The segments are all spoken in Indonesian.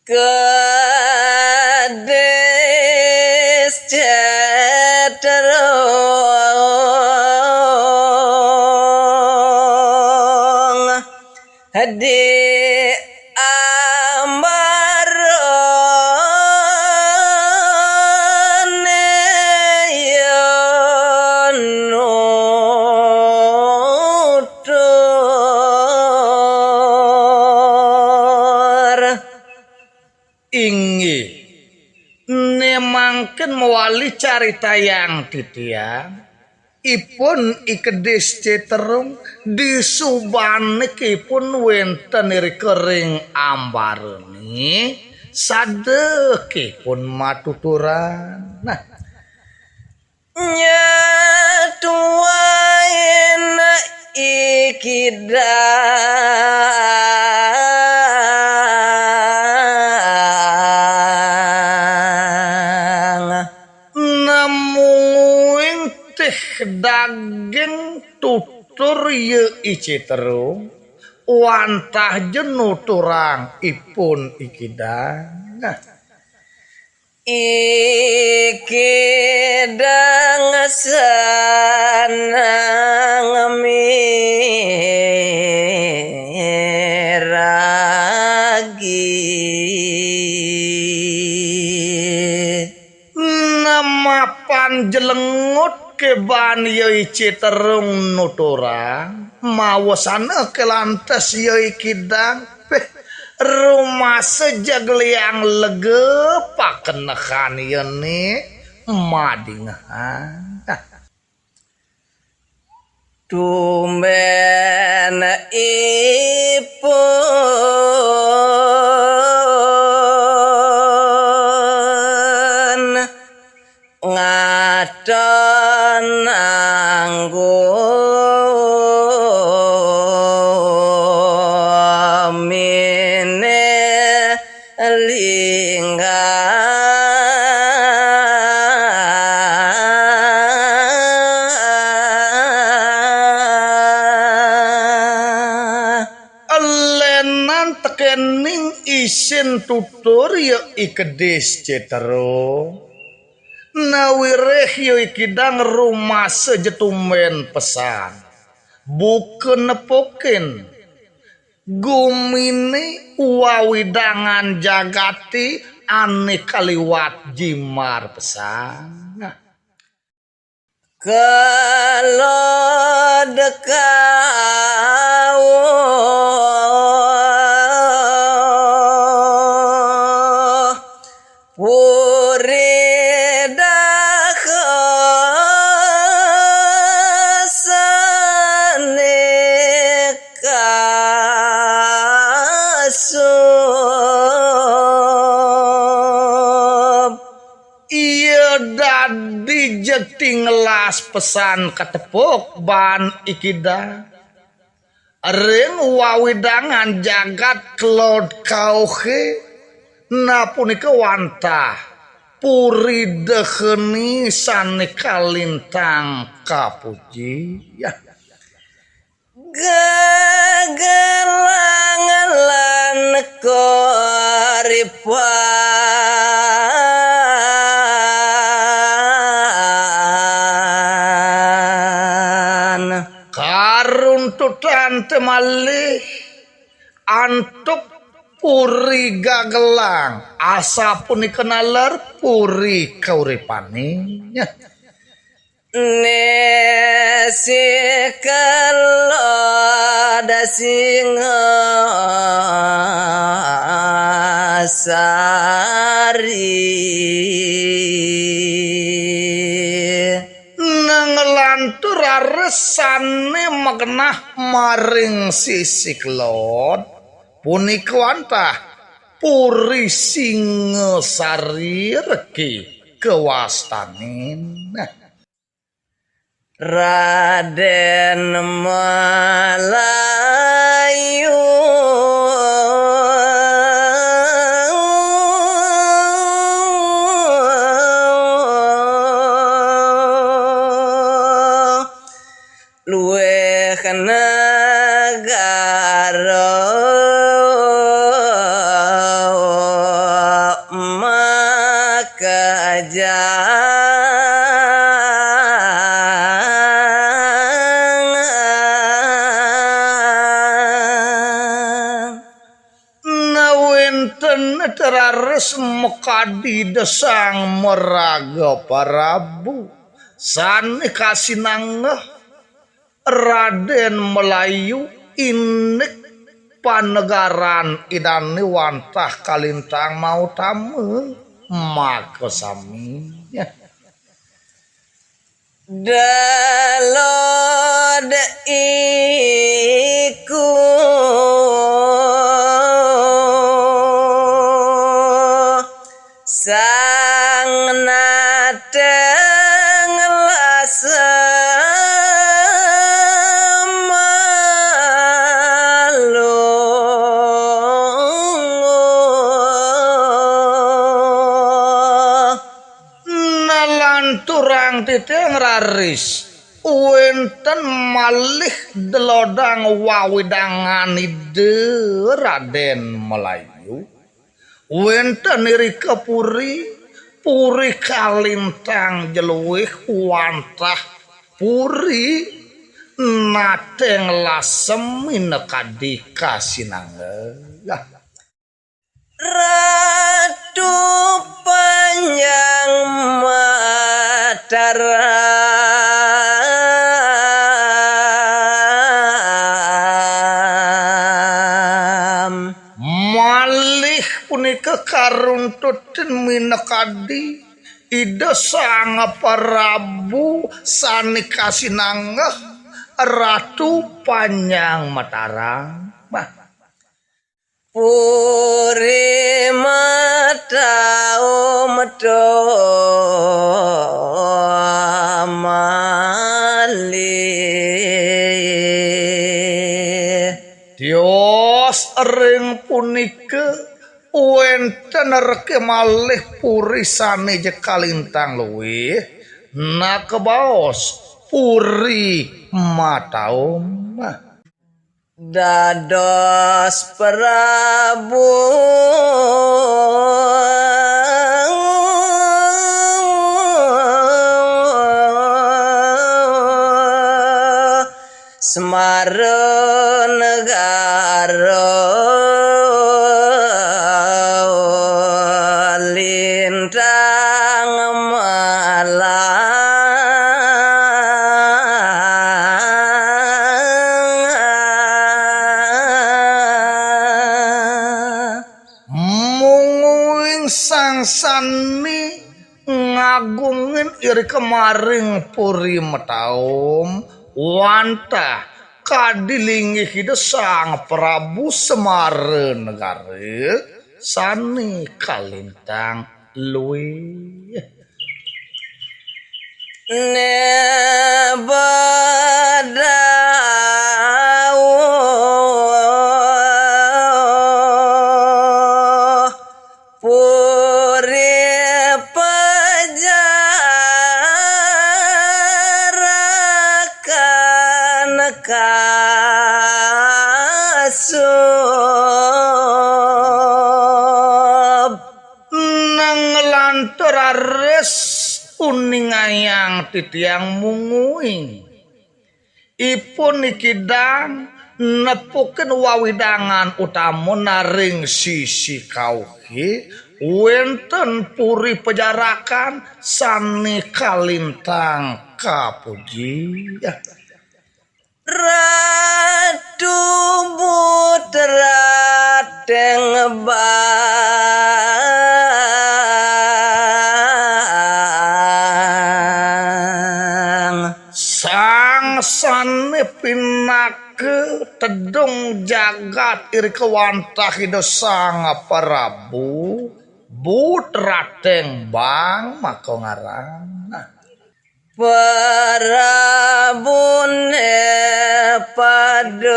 Kades caterong hadi amarone yonutur ingi nemangken mewali carita yang titiang ipun ikedes ceterung disubanikipun wenten kering ambareni sadekipun matuturan nah nyatuain ikidang namun teh daging tutur ye iciterung wantah jenuturang ipun ikidang nah ikidang sanang miragi nama panjelengut keban yoi citerung nuturang mawasana kelantas yoi kidang rumah sejagliang lege pakenehan yeni madingahan tumben ipun ngadon anggo mine lenan tekening isin tutur ya ikedes ceterung nawireh yo ikidang rumah sejetumen pesan buken nepoken gumine wawidangan jagati ane kaliwat jimar pesan kalau dekau dijeti ngelas pesan katepuk ban ikida ring wawidangan jagat klod kauhe napunika wantah puri deheni sane kalintang kapuji ya gagalangan lan koripan karuntutan temalih antuk puri gagelang asa punika nalar puri kauripaninya nesi keloda singasari nanglantur resane magenah maring sisi kelod punika wantah puri singasari reki kewastanin Raden Malayu luweh negara. Penetrares mekadi desang meraga Prabu sani kasinangeh Raden Melayu inik panegaran idane wantah kalintang mau tamu maka sami dalod iku sang nateng turang titeng raris wenten malih delodang wawidangan ide Raden Melayu wenten irika puri kalintang jeluwih wantah puri nateng lasem minekadi kasinangga Ratu Panjang Mataram malih punika karuntuten minekadi ida sang Prabu sani kasinangeh Ratu Panjang Mataram Puri matao medo mali Dios ring punika wenten reke malih puri sane jekalintang luwih nakebaos puri mataom dados Prabu Semarenegara lintang malam sang sani ngagungin iri kemaring puri mataum wantah kadilingi hida sang Prabu Semarenegara sani kalintang luwih kasub nanglantorares uning ayang titiang munguing ipun nikidang nepuken wawidangan utama naring sisi kauhi wenten puri pejarakan sani kalintang kapuji Ratu Putra Tengebang sang sane pinake tedung jagat iri kewantah hida sang Prabu Putra Tengebang maka ngaran Parabune padosa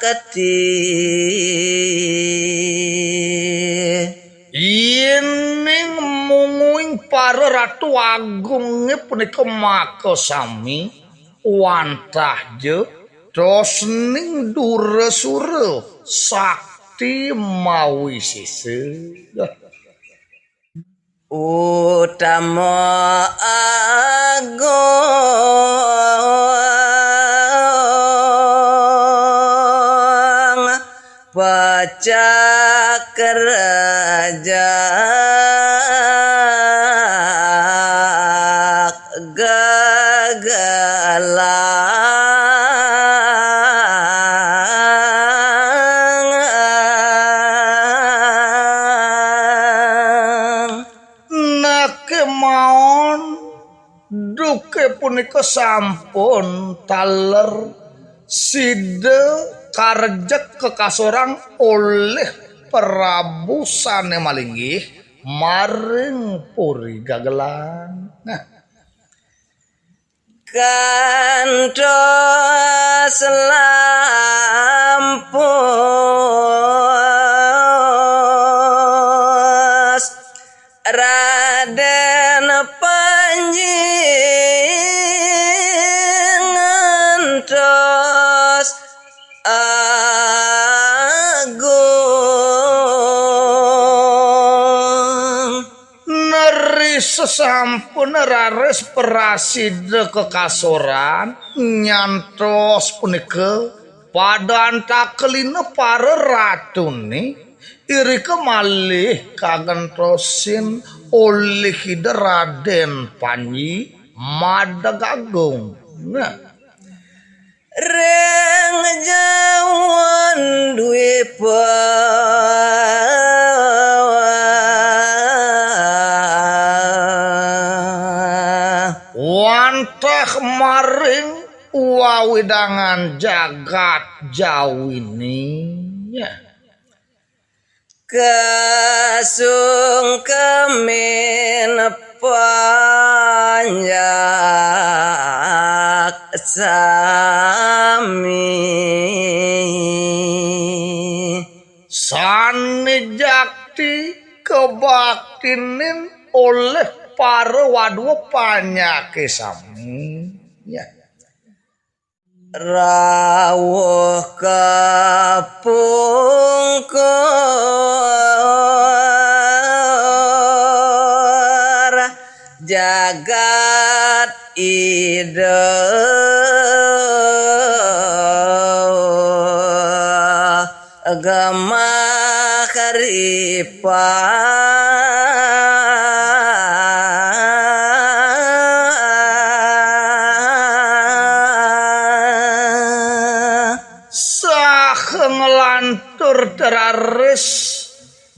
keti ining munguing para ratu agung punika maka sami wantah je dosning durasura sakti mawi sise utama agung cakra gagalang nake maon duke punika sampun taler sida karejek kekasorang oleh Prabu Sanemalingih maring Puri Gagelang. Nah, kantos lampus Raden Panji ngantos agung neri sesampun rares prasida kekasoran nyantos punika padantakelina para ratune iri kemalih kagentosin oleh hida Raden Panji Madagagung. Nah, reng jawan duwe wantah maring wawidangan jagat jawini. Ya. kasung kemin panjak sami Sani jakti kebaktinin oleh para wadwa panyake sami. Ya. rawuh kapungkur jagat ida agama ngelantur teraris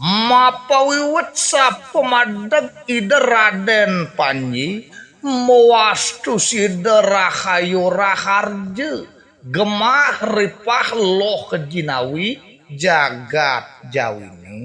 mapawiwet sapemadeg ida Raden Panji mewastu sida Rahayu Raharja gemah ripah loh kejinawi jagat jawini.